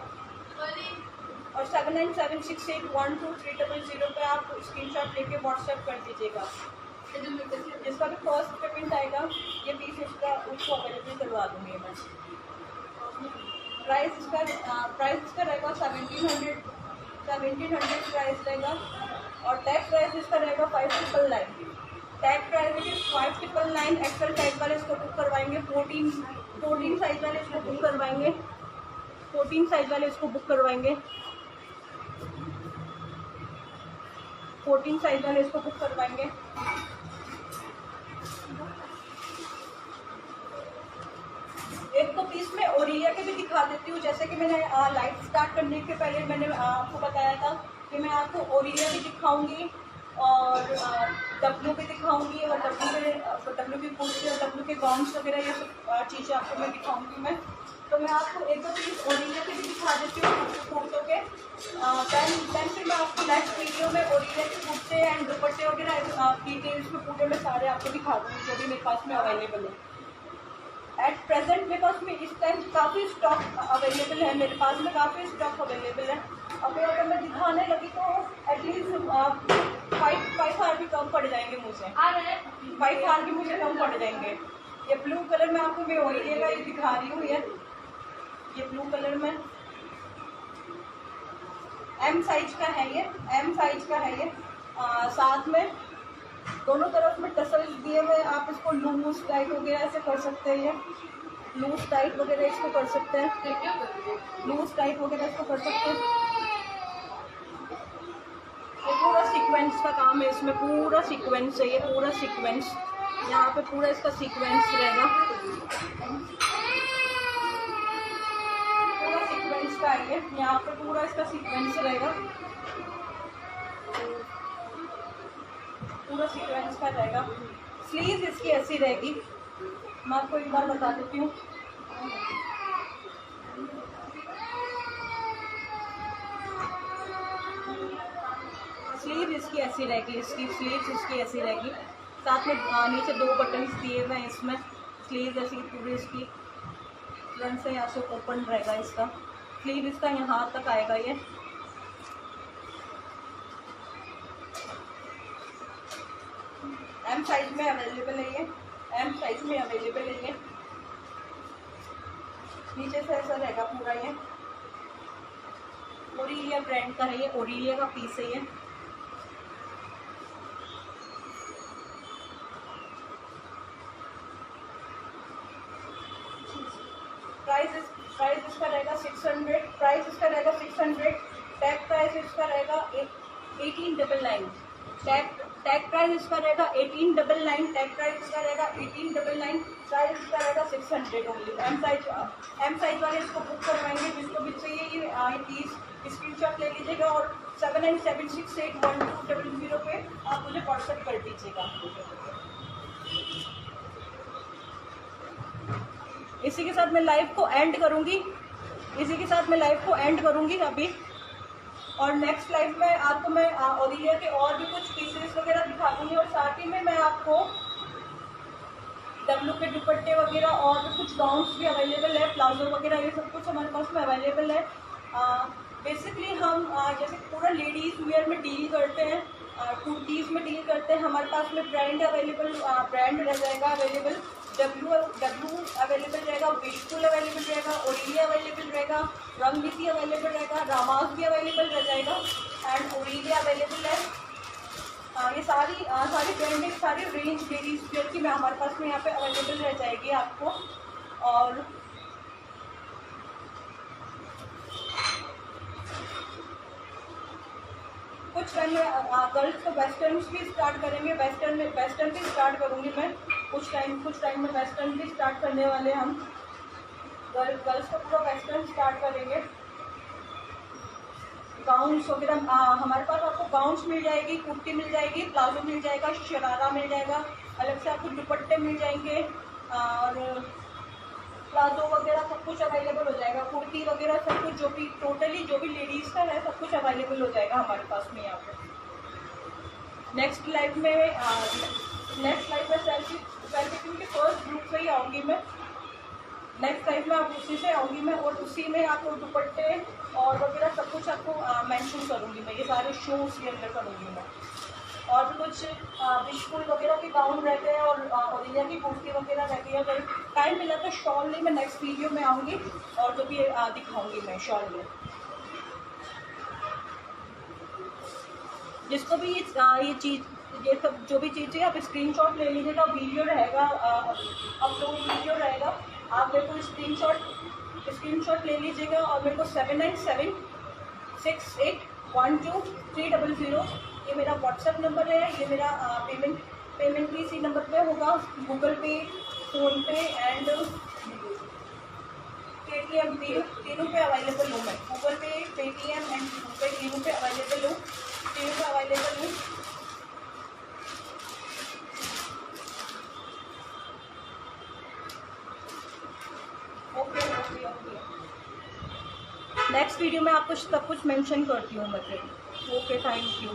और 7976812300 पे आप स्क्रीनशॉट लेके व्हाट्सएप कर दीजिएगा। जिसका भी फर्स्ट पेमेंट आएगा ये पीस उसको अवेलेबल करवा दूँगी मैं। प्राइस इसका रहेगा 1700 प्राइस रहेगा, और टैग प्राइस इसका रहेगा 5999। Tag price it is 5999। XL size वाले इसको बुक करवाएंगे, 14 साइज वाले इसको बुक करवाएंगे, 14 साइज वाले इसको बुक करवाएंगे, 14 साइज वाले इसको बुक करवाएंगे। एक तो पीस में ओरिया के भी दिखा देती हूँ। जैसे कि मैंने लाइट स्टार्ट करने के पहले मैंने आपको बताया था कि मैं आपको ओरिया भी दिखाऊंगी, और डब्लू भी दिखाऊंगी, और डब्लू की कुर्सी और डब्लू के गाउन्स वगैरह ये सब चीज़ें आपको मैं दिखाऊंगी मैं। तो मैं आपको एक दो पीस ओरिजिनल के भी दिखा देती हूँ कुर्तों के। देन फिर मैं आपको नेक्स्ट वीडियो में ओरिजिनल के कुर्ते एंड दुपट्टे वगैरह डिटेल्स में पूरे में सारे आपको दिखा दूँगी जो भी मेरे पास में अवेलेबल है। एट प्रेजेंट मेरे पास में इस टाइम काफ़ी स्टॉक अवेलेबल है, मेरे पास में काफ़ी स्टॉक अवेलेबल है। अगर मैं दिखाने लगी तो एटलीस्ट 5 आवर भी कम पड़ जाएंगे मुझे, 5 आवर भी मुझे कम पड़ जाएंगे। ये ब्लू कलर में आपको मैं ओरिजिनल का ये दिखा रही हूँ, ये ब्लू कलर में एम साइज का है, ये एम साइज का है ये। साथ में दोनों तरफ में टसल्स दिए हुए, आप इसको लूज टाइट वगैरह ऐसे कर सकते हैं, ये लूज टाइट वगैरह इसको कर सकते हैं, लूज टाइट वगैरह इसको कर सकते हैं। ये पूरा सीक्वेंस का काम है, इसमें पूरा सीक्वेंस है, ये पूरा सीक्वेंस, यहाँ पे पूरा इसका सीक्वेंस रहेगा, पूरा सीक्वेंस का है ये, यहाँ पे पूरा इसका सीक्वेंस रहेगा, पूरा सीक्वेंस का रहेगा। स्लीव इसकी ऐसी रहेगी, मैं आपको एक बार बता देती हूँ। स्लीव इसकी ऐसी रहेगी, इसकी स्लीव इसकी ऐसी रहेगी। साथ में नीचे 2 बटन्स दिए हुए हैं इसमें, स्लीव ऐसी पूरी इसकी फ्रंट से यहाँ से ओपन रहेगा इसका, स्लीव इसका यहाँ तक आएगा ये। एम साइज में अवेलेबल है ये, एम साइज में अवेलेबल है ये। नीचे से ऐसा रहेगा पूरा ये, ओरिलिया ब्रांड का है ये, ओरिलिया का पीस है ये। प्राइस इसका रहेगा 600, प्राइस इसका रहेगा 600। टैग प्राइस इसका रहेगा 1899, टैग प्राइस इसका रहेगा 1899, टैग प्राइस इसका रहेगा 1899, प्राइस इसका रहेगा 600 ओनली। एम साइज वाले इसको बुक करवाएंगे, जिसको भी चाहिए ये प्लीज़ स्क्रीनशॉट ले लीजिएगा और 7976812000 पे आप मुझे व्हाट्सएप कर दीजिएगा। इसी के साथ मैं लाइव को एंड करूँगी, इसी के साथ मैं लाइव को एंड करूँगी अभी। और नेक्स्ट लाइव में आपको मैं ओरिजिनल के और भी कुछ पीसेस वगैरह दिखा दूँगी, और साथ ही में मैं आपको डब्लू के दुपट्टे वगैरह और भी कुछ गाउन्स भी अवेलेबल है, प्लाजो वगैरह, ये सब कुछ हमारे पास में अवेलेबल है। बेसिकली हम जैसे पूरा लेडीज़ वेयर में डील करते हैं, कुर्तीज़ में डील करते हैं। हमारे पास में ब्रांड अवेलेबल, ब्रांड रह जाएगा अवेलेबल, डब्लू अवेलेबल रहेगा, विशफुल अवेलेबल रहेगा, ओरिलिया अवेलेबल रहेगा, रंगीती अवेलेबल रहेगा, रामास भी अवेलेबल रह जाएगा एंड ओरिलिया अवेलेबल है। ये सारी ब्रांडेड सारी रेंज लेडीज वेयर की मैं हमारे पास में यहाँ पे अवेलेबल रह जाएगी आपको। और कुछ टाइम में गर्ल्स को वेस्टर्न भी स्टार्ट करेंगे, वेस्टर्न भी स्टार्ट करूँगी मैं कुछ टाइम में वेस्टर्न भी स्टार्ट करने वाले हम। गर्ल्स को पूरा वेस्टर्न स्टार्ट करेंगे। गाउन्स वगैरह हमारे पास आपको गाउन्स मिल जाएगी, कुर्ती मिल जाएगी, प्लाजो मिल जाएगा, शरारा मिल जाएगा, अलग से आपको दुपट्टे मिल जाएंगे और प्लाजो वगैरह सब कुछ अवेलेबल हो जाएगा, कुर्ती वगैरह सब कुछ जो भी टोटली जो भी लेडीज़ का है सब कुछ अवेलेबल हो जाएगा हमारे पास में यहाँ पे। नेक्स्ट लाइव में सेल्फी के फर्स्ट ग्रुप से ही आऊँगी मैं, नेक्स्ट लाइव में आप उसी से आऊँगी मैं और उसी में आपको दुपट्टे और वगैरह सब कुछ आपको मेंशन करूँगी मैं, ये सारे शोज के अंदर करूँगी मैं। और भी कुछ विशफुल वगैरह के गाउन रहते हैं और ओरिजिनल की कुर्ती वगैरह रहती है। अगर टाइम मिला तो शॉल में मैं नेक्स्ट वीडियो में आऊँगी और जो भी दिखाऊँगी मैं शॉल में। जिसको भी ये सब जो भी चीज़ें आप स्क्रीनशॉट ले लीजिएगा, वीडियो रहेगा, अपलोड वीडियो रहेगा, आप मेरे को स्क्रीनशॉट ले लीजिएगा और मेरे को 7976812300 ये मेरा व्हाट्सएप नंबर है, ये मेरा पेमेंट भी इसी नंबर पे होगा। गूगल पे, फ़ोनपे एंड पेटीएम तीनों पे अवेलेबल हूँ मैं, गूगल पे, पेटीएम एंड फ़ोनपे तीनों पे अवेलेबल हूँ, ओके। नेक्स्ट वीडियो में आपको सब कुछ मेंशन करती हूँ मैं फिर। Okay, thank you.